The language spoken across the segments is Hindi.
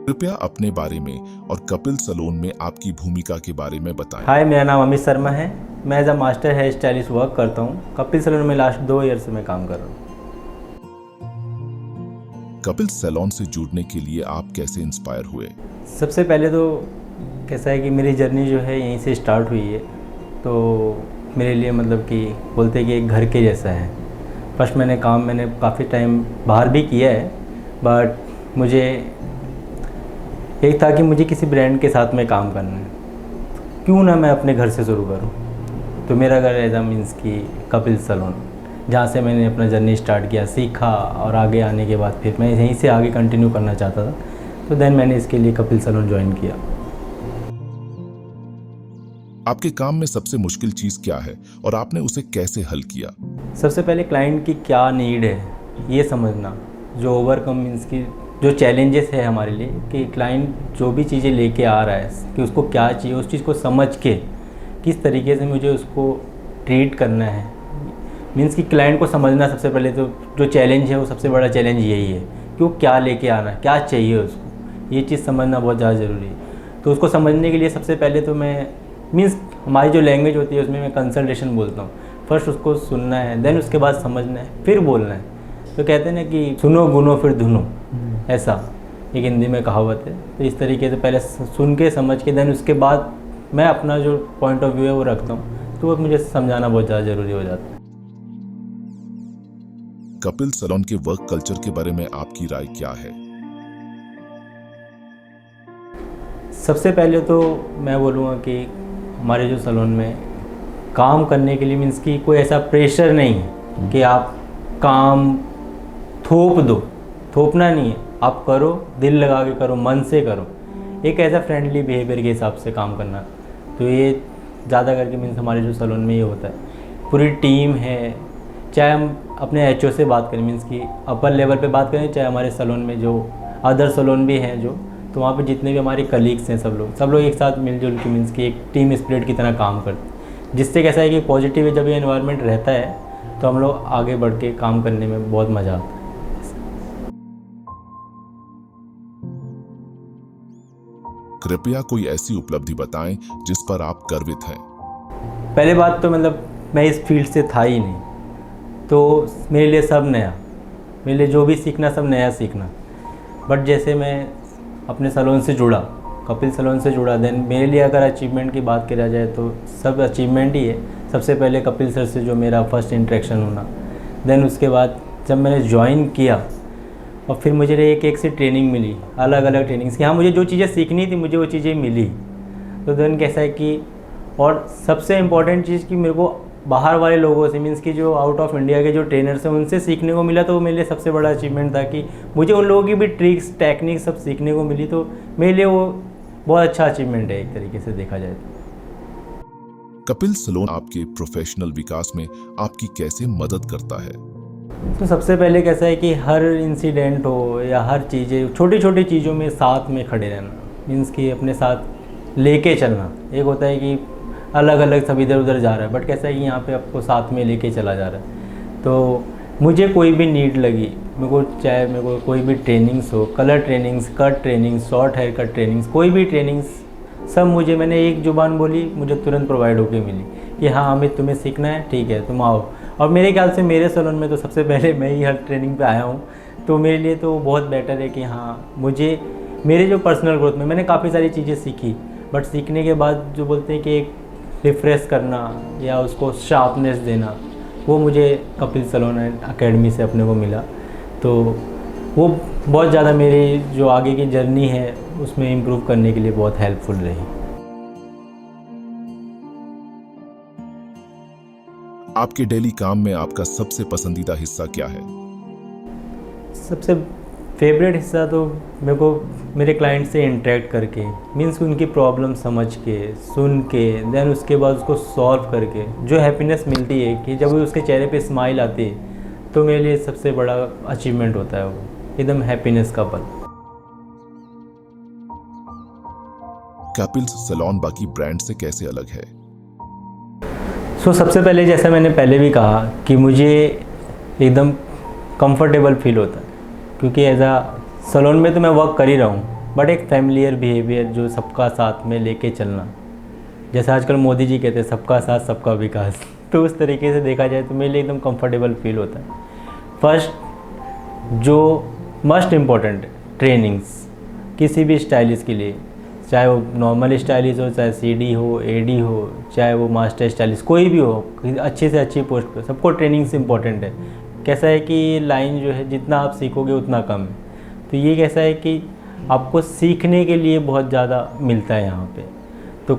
कृपया अपने बारे में और कपिल सलोन में आपकी भूमिका के बारे में बताएं। हाय, मेरा नाम अमित शर्मा है। मैं as a master hair stylist work करता हूँ। कपिल सलोन में लास्ट 2 ईयर से मैं काम कर रहा हूँ। कपिल सलोन से जुड़ने के लिए आप कैसे इंस्पायर हुए? सबसे पहले तो कैसा है कि मेरी जर्नी जो है यहीं से स्टार्ट हुई है। तो मेरे लिए मतलब कि बोलते हैं कि एक घर के जैसा है। फर्स्ट मैंने काफ़ी टाइम बाहर भी किया है, बट मुझे एक था कि मुझे किसी ब्रांड के साथ में काम करना है, क्यों ना मैं अपने घर से शुरू करूं। तो मेरा घर एज मीन्स कि कपिल सलोन, जहाँ से मैंने अपना जर्नी स्टार्ट किया, सीखा, और आगे आने के बाद फिर मैं यहीं से आगे कंटिन्यू करना चाहता था। तो देन मैंने इसके लिए कपिल सलोन ज्वाइन किया। आपके काम में सबसे मुश्किल चीज क्या है और आपने उसे कैसे हल किया? सबसे पहले क्लाइंट की क्या नीड है ये समझना, जो ओवरकम मीन्स की जो चैलेंजेस है हमारे लिए, कि क्लाइंट जो भी चीज़ें लेके आ रहा है कि उसको क्या चाहिए, उस चीज़ को समझ के किस तरीके से मुझे उसको ट्रीट करना है। मीन्स कि क्लाइंट को समझना सबसे पहले तो जो चैलेंज है वो सबसे बड़ा चैलेंज यही है कि वो क्या लेके आना है, क्या चाहिए उसको, ये चीज़ समझना बहुत ज़्यादा ज़रूरी है। तो उसको समझने के लिए सबसे पहले तो मैं मीन्स हमारी जो लैंग्वेज होती है उसमें मैं कंसल्टेशन बोलता हूँ। फर्स्ट उसको सुनना है, देन उसके बाद समझना है, फिर बोलना है। तो कहते हैं ना कि सुनो गुनो फिर धुनो, ऐसा एक हिंदी में कहावत है। तो इस तरीके से पहले सुन के समझ के देन उसके बाद मैं अपना जो पॉइंट ऑफ व्यू है वो रखता हूँ। तो वो मुझे समझाना बहुत ज़्यादा ज़रूरी हो जाता है। कपिल सलोन के वर्क कल्चर के बारे में आपकी राय क्या है? सबसे पहले तो मैं बोलूँगा कि हमारे जो सलोन में काम करने के लिए मीन्स कि कोई ऐसा प्रेशर नहीं है कि आप काम थोप दो। थोपना नहीं है, आप करो, दिल लगा के करो, मन से करो, एक ऐसा फ्रेंडली बिहेवियर के हिसाब से काम करना। तो ये ज़्यादा करके मीन्स हमारे जो सलोन में ये होता है। पूरी टीम है, चाहे हम अपने एचओ से बात करें मीन्स कि अपर लेवल पे बात करें, चाहे हमारे सलोन में जो अदर सलोन भी हैं जो, तो वहाँ पे जितने भी हमारे कलीग्स हैं सब लोग एक साथ मिलजुल के मीन्स कि एक टीम स्पिरिट की तरह काम करते हैं। जिससे कैसा है कि पॉजिटिव जब ये एनवायरनमेंट रहता है तो हम लोग आगे बढ़ के काम करने में बहुत मज़ा आता है। कृपया कोई ऐसी उपलब्धि बताएं जिस पर आप गर्वित हैं। पहले बात तो मतलब मैं इस फील्ड से था ही नहीं, तो मेरे लिए सब नया, मेरे लिए जो भी सीखना सब नया सीखना। बट जैसे मैं अपने सलोन से जुड़ा, कपिल सलोन से जुड़ा, देन मेरे लिए अगर अचीवमेंट की बात करा जाए तो सब अचीवमेंट ही है। सबसे पहले कपिल सर से जो मेरा फर्स्ट इंटरेक्शन होना, देन उसके बाद जब मैंने ज्वाइन किया और फिर मुझे एक से ट्रेनिंग मिली, अलग अलग ट्रेनिंग्स की। हाँ, मुझे जो चीज़ें सीखनी थी मुझे वो चीज़ें मिली। तो देन कैसा है कि और सबसे इम्पॉर्टेंट चीज़ कि मेरे को बाहर वाले लोगों से मीन्स कि जो आउट ऑफ इंडिया के जो ट्रेनर्स हैं उनसे सीखने को मिला। तो वो मेरे लिए सबसे बड़ा अचीवमेंट था कि मुझे उन लोगों की भी ट्रिक्स टेक्निक सब सीखने को मिली। तो मेरे लिए वो बहुत अच्छा अचीवमेंट है एक तरीके से देखा जाए तो। कपिल सलोन आपके प्रोफेशनल विकास में आपकी कैसे मदद करता है? तो सबसे पहले कैसा है कि हर इंसिडेंट हो या हर चीज़ें, छोटी छोटी चीज़ों में साथ में खड़े रहना, मीन्स कि अपने साथ लेके चलना। एक होता है कि अलग अलग सब इधर उधर जा रहा है, बट कैसा है कि यहाँ पे आपको साथ में लेके चला जा रहा है। तो मुझे कोई भी नीड लगी, चाहे मेरे को कोई भी ट्रेनिंग्स हो, colour trainings, cut trainings, short hair cut trainings, कोई भी ट्रेनिंग्स, सब मैंने एक जुबान बोली, मुझे तुरंत प्रोवाइड होके मिली कि हाँ अमित तुम्हें सीखना है, ठीक है तुम आओ। और मेरे ख्याल से मेरे सलोन में तो सबसे पहले मैं ही हर ट्रेनिंग पे आया हूँ। तो मेरे लिए तो बहुत बेटर है कि हाँ मुझे मेरे जो पर्सनल ग्रोथ में मैंने काफ़ी सारी चीज़ें सीखी, बट सीखने के बाद जो बोलते हैं कि एक रिफ्रेश करना या उसको शार्पनेस देना, वो मुझे कपिल सलोन एकेडमी से अपने को मिला। तो वो बहुत ज़्यादा मेरी जो आगे की जर्नी है उसमें इम्प्रूव करने के लिए बहुत हेल्पफुल रही। आपके डेली काम में आपका सबसे पसंदीदा हिस्सा क्या है? सबसे फेवरेट हिस्सा तो मेरे को मेरे क्लाइंट से इंटरेक्ट करके, मीन्स उनकी प्रॉब्लम समझ के, सुन के, देन उसके बाद उसको सॉल्व करके जो हैप्पीनेस मिलती है कि जब उसके चेहरे पे स्माइल आती है, तो मेरे लिए सबसे बड़ा अचीवमेंट होता है वो, एकदम हैप्पीनेस का पल। कपिल सलोन बाकी ब्रांड से कैसे अलग है? सबसे पहले जैसा मैंने पहले भी कहा कि मुझे एकदम कंफर्टेबल फील होता है, क्योंकि एज अ सलोन में तो मैं वर्क कर ही रहा हूँ, बट एक फैमिलियर बिहेवियर जो सबका साथ में लेके चलना, जैसे आजकल मोदी जी कहते हैं सबका साथ सबका विकास, तो उस तरीके से देखा जाए तो मेरे लिए एकदम कंफर्टेबल फील होता है। फर्स्ट जो मस्ट इम्पॉर्टेंट ट्रेनिंग्स किसी भी स्टाइलिस्ट के लिए, चाहे वो नॉर्मल स्टाइलिस्ट हो, चाहे सीडी हो, एडी हो, चाहे वो मास्टर स्टाइलिस्ट, कोई भी हो, अच्छे से अच्छी पोस्ट पे, सबको ट्रेनिंग से इम्पॉर्टेंट है। कैसा है कि ये लाइन जो है जितना आप सीखोगे उतना कम है, तो ये कैसा है कि आपको सीखने के लिए बहुत ज़्यादा मिलता है यहाँ पे। तो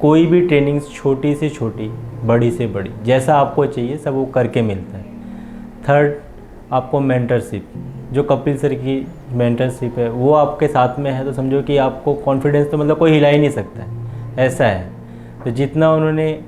कोई भी ट्रेनिंग छोटी से छोटी, बड़ी से बड़ी, जैसा आपको चाहिए सब वो करके मिलता है। थर्ड, आपको मेंटरशिप, जो कपिल सर की मेंटरशिप है वो आपके साथ में है तो समझो कि आपको कॉन्फिडेंस तो मतलब कोई हिला ही नहीं सकता है, ऐसा है। तो जितना उन्होंने,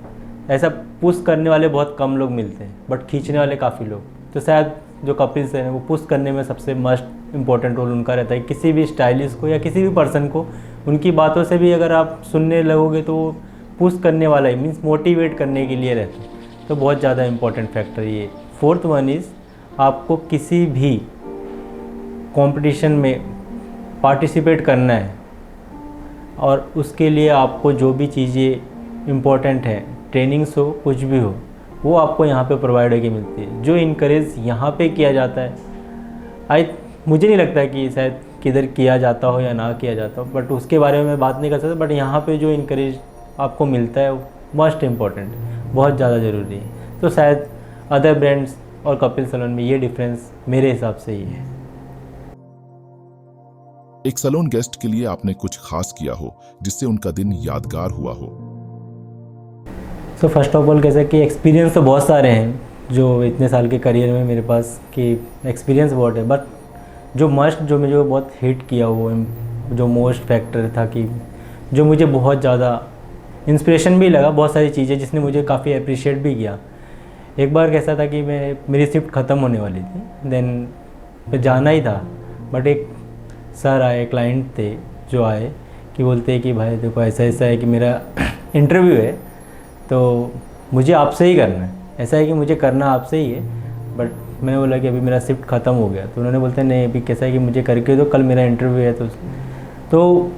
ऐसा पुश करने वाले बहुत कम लोग मिलते हैं बट खींचने वाले काफ़ी लोग, तो शायद जो कपिल सर हैं वो पुश करने में सबसे मस्ट इम्पॉर्टेंट रोल उनका रहता है। किसी भी स्टाइलिस्ट को या किसी भी पर्सन को उनकी बातों से भी अगर आप सुनने लगोगे तो वो पुश करने वाला ही, मीन्स मोटिवेट करने के लिए रहता है, तो बहुत ज़्यादा इम्पॉर्टेंट फैक्टर ये। फोर्थ वन इज़, आपको किसी भी कंपटीशन में पार्टिसिपेट करना है और उसके लिए आपको जो भी चीज़ें इम्पोर्टेंट है, ट्रेनिंग्स हो, कुछ भी हो, वो आपको यहाँ पे प्रोवाइड होकर मिलती है। जो इनकरेज यहाँ पे किया जाता है, मुझे नहीं लगता कि शायद किधर किया जाता हो या ना किया जाता हो, बट उसके बारे में मैं बात नहीं कर सकता। बट यहाँ पे जो इनकरेज आपको मिलता है वो मस्ट इम्पॉर्टेंट, बहुत ज़्यादा ज़रूरी है। तो शायद अदर ब्रांड्स और कपिल सैलून में ये डिफरेंस मेरे हिसाब से ही है। एक सैलून गेस्ट के लिए आपने कुछ खास किया हो जिससे उनका दिन यादगार हुआ हो? सो फर्स्ट ऑफ ऑल कैसा कि एक्सपीरियंस तो बहुत सारे हैं जो इतने साल के करियर में मेरे पास, कि एक्सपीरियंस बहुत है, बट जो मस्ट, जो मुझे बहुत हिट किया वो जो मोस्ट फैक्टर था कि जो मुझे बहुत ज़्यादा इंस्पिरेशन भी लगा, बहुत सारी चीज़ें जिसने मुझे काफ़ी अप्रिशिएट भी किया। एक बार कैसा था कि मेरी शिफ्ट ख़त्म होने वाली थी, देन मैं जाना ही था, बट एक सर आए, क्लाइंट थे जो आए कि बोलते हैं कि भाई देखो ऐसा ऐसा है कि मेरा इंटरव्यू है तो मुझे आपसे ही करना है, ऐसा है कि मुझे करना आपसे ही है। बट मैंने बोला कि अभी मेरा शिफ्ट ख़त्म हो गया, तो उन्होंने बोलते नहीं अभी कैसा है कि मुझे करके दो, कल मेरा इंटरव्यू है। तो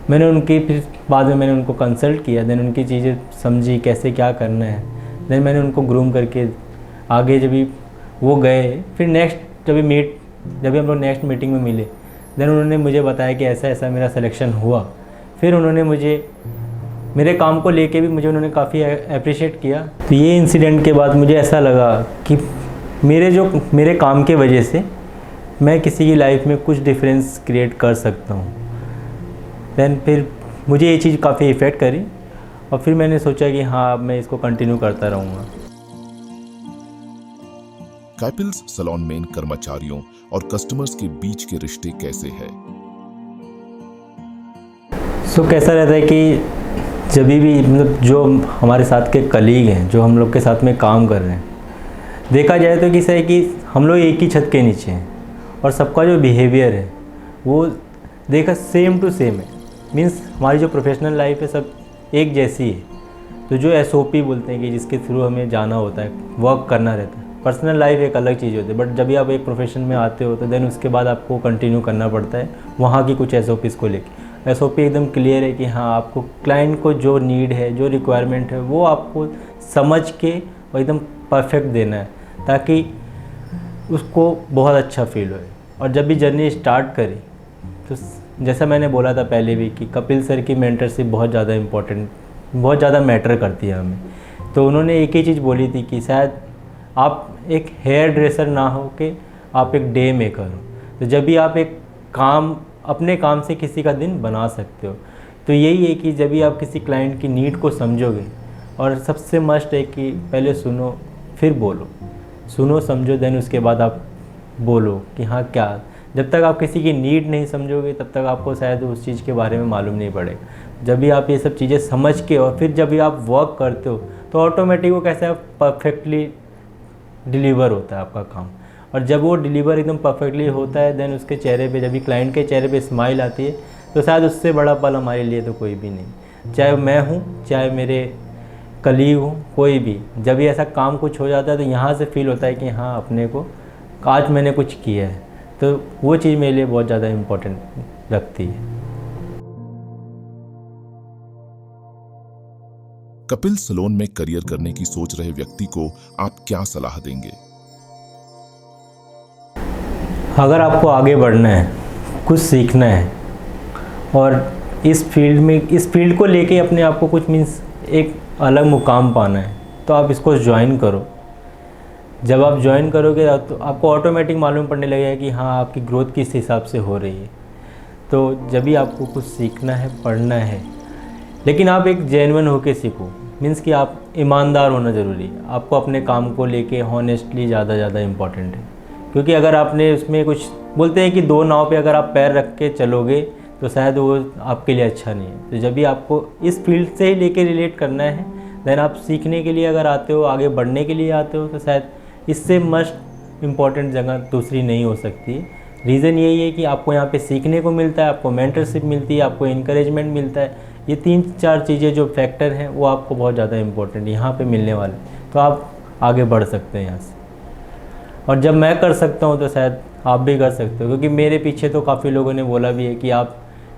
मैंने उनकी, फिर बाद में मैंने उनको कंसल्ट किया, देन उनकी चीज़ें समझी कैसे क्या करना है, देन मैंने उनको ग्रूम करके आगे जब भी वो गए, फिर नेक्स्ट जब भी हम लोग नेक्स्ट मीटिंग में मिले, देन उन्होंने मुझे बताया कि ऐसा ऐसा मेरा सिलेक्शन हुआ। फिर उन्होंने मुझे मेरे काम को लेके भी मुझे उन्होंने काफ़ी अप्रिशिएट किया। तो ये इंसिडेंट के बाद मुझे ऐसा लगा कि मेरे काम के वजह से मैं किसी की लाइफ में कुछ डिफरेंस क्रिएट कर सकता हूँ। देन फिर मुझे ये चीज़ काफ़ी इफ़ेक्ट करी और फिर मैंने सोचा कि हाँ अब मैं इसको कंटिन्यू करता रहूँगा। कैपिल्स सैलून में कर्मचारियों और कस्टमर्स के बीच के रिश्ते कैसे हैं? सो कैसा रहता है कि जब भी मतलब जो हमारे साथ के कलीग हैं, जो हम लोग के साथ में काम कर रहे हैं, देखा जाए तो किसा है कि हम लोग एक ही छत के नीचे हैं और सबका जो बिहेवियर है वो देखा सेम टू सेम है। मीन्स हमारी जो प्रोफेशनल लाइफ है सब एक जैसी है। तो जो SOP बोलते हैं कि जिसके थ्रू हमें जाना होता है, वर्क करना रहता है, पर्सनल लाइफ एक अलग चीज़ होती है। बट जब भी आप एक प्रोफेशन में आते हो तो देन उसके बाद आपको कंटिन्यू करना पड़ता है वहाँ की कुछ SOPs को लेके। SOP एकदम क्लियर है कि हाँ आपको क्लाइंट को जो नीड है, जो रिक्वायरमेंट है, वो आपको समझ के और एकदम परफेक्ट देना है ताकि उसको बहुत अच्छा फील होए। और जब भी जर्नी स्टार्ट करी तो जैसा मैंने बोला था पहले भी कि कपिल सर की मेंटरशिप बहुत ज़्यादा इम्पोर्टेंट, बहुत ज़्यादा मैटर करती है हमें। तो उन्होंने एक ही चीज़ बोली थी कि शायद आप एक हेयर ड्रेसर ना हो के आप एक डे मेकर हो। तो जब भी आप एक काम, अपने काम से किसी का दिन बना सकते हो। तो यही है कि जब भी आप किसी क्लाइंट की नीड को समझोगे, और सबसे मस्ट है कि पहले सुनो फिर बोलो, सुनो समझो देन उसके बाद आप बोलो कि हाँ क्या। जब तक आप किसी की नीड नहीं समझोगे तब तक आपको शायद उस चीज़ के बारे में मालूम नहीं पड़ेगा। जब भी आप ये सब चीज़ें समझ के और फिर जब भी आप वर्क करते हो तो ऑटोमेटिक वो कैसे आप परफेक्टली डिलीवर होता है आपका काम। और जब वो डिलीवर एकदम परफेक्टली होता है देन उसके चेहरे पे, जब भी क्लाइंट के चेहरे पे स्माइल आती है तो शायद उससे बड़ा पल हमारे लिए तो कोई भी नहीं। चाहे मैं हूँ, चाहे मेरे कलीग हूँ, कोई भी, जब भी ऐसा काम कुछ हो जाता है तो यहाँ से फील होता है कि हाँ अपने को आज मैंने कुछ किया है। तो वो चीज़ मेरे लिए बहुत ज़्यादा इम्पोर्टेंट रखती है। कपिल सलोन में करियर करने की सोच रहे व्यक्ति को आप क्या सलाह देंगे? अगर आपको आगे बढ़ना है, कुछ सीखना है और इस फील्ड को लेके अपने आप को कुछ मीन्स एक अलग मुकाम पाना है, तो आप इसको ज्वाइन करो। जब आप ज्वाइन करोगे तो आपको ऑटोमेटिक मालूम पड़ने लगेगा कि हाँ, आपकी ग्रोथ किस हिसाब से हो रही है। तो जब भी आपको कुछ सीखना है, पढ़ना है, लेकिन आप एक जेन्युइन होके सीखो। मीन्स कि आप ईमानदार होना ज़रूरी है। आपको अपने काम को लेके हॉनेस्टली ज़्यादा इम्पॉर्टेंट है, क्योंकि अगर आपने उसमें कुछ बोलते हैं कि दो नाव पे अगर आप पैर रख के चलोगे तो शायद वो आपके लिए अच्छा नहीं है। तो जब भी आपको इस फील्ड से ही लेके रिलेट करना है, देन आप सीखने के लिए अगर आते हो, आगे बढ़ने के लिए आते हो, तो शायद इससे मस्ट इम्पॉर्टेंट जगह दूसरी नहीं हो सकती है। रीज़न यही है कि आपको यहाँ पे सीखने को मिलता है, आपको मेंटरशिप मिलती है, आपको इनकरेजमेंट मिलता है। ये 3-4 चीज़ें जो फैक्टर हैं वो आपको बहुत ज़्यादा इम्पोर्टेंट यहाँ पे मिलने वाले, तो आप आगे बढ़ सकते हैं यहाँ से। और जब मैं कर सकता हूँ तो शायद आप भी कर सकते हो, क्योंकि मेरे पीछे तो काफ़ी लोगों ने बोला भी है कि आप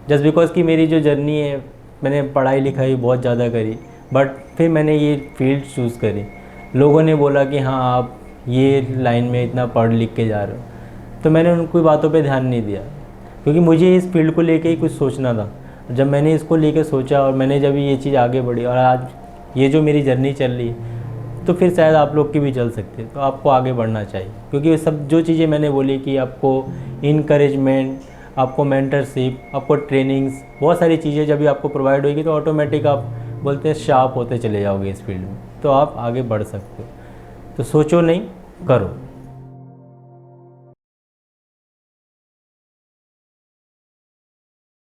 जस्ट बिकॉज कि मेरी जो जर्नी है, मैंने पढ़ाई लिखाई बहुत ज़्यादा करी, बट फिर मैंने ये फील्ड चूज़ करी। लोगों ने बोला कि हाँ, आप ये लाइन में इतना पढ़ लिख के जा रहे हो, तो मैंने उनकी बातों पे ध्यान नहीं दिया, क्योंकि मुझे इस फील्ड को लेके ही कुछ सोचना था। जब मैंने इसको लेके सोचा और मैंने जब ये चीज़ आगे बढ़ी और आज ये जो मेरी जर्नी चल रही है, तो फिर शायद आप लोग की भी चल सकती है। तो आपको आगे बढ़ना चाहिए, क्योंकि ये सब जो चीज़ें मैंने बोली कि आपको इनकरेजमेंट, आपको मेंटरशिप, आपको ट्रेनिंग्स, बहुत सारी चीज़ें जब भी आपको प्रोवाइड होगी तो ऑटोमेटिक आप बोलते हैं शार्प होते चले जाओगे इस फील्ड में, तो आप आगे बढ़ सकते हो। तो सोचो नहीं, करो।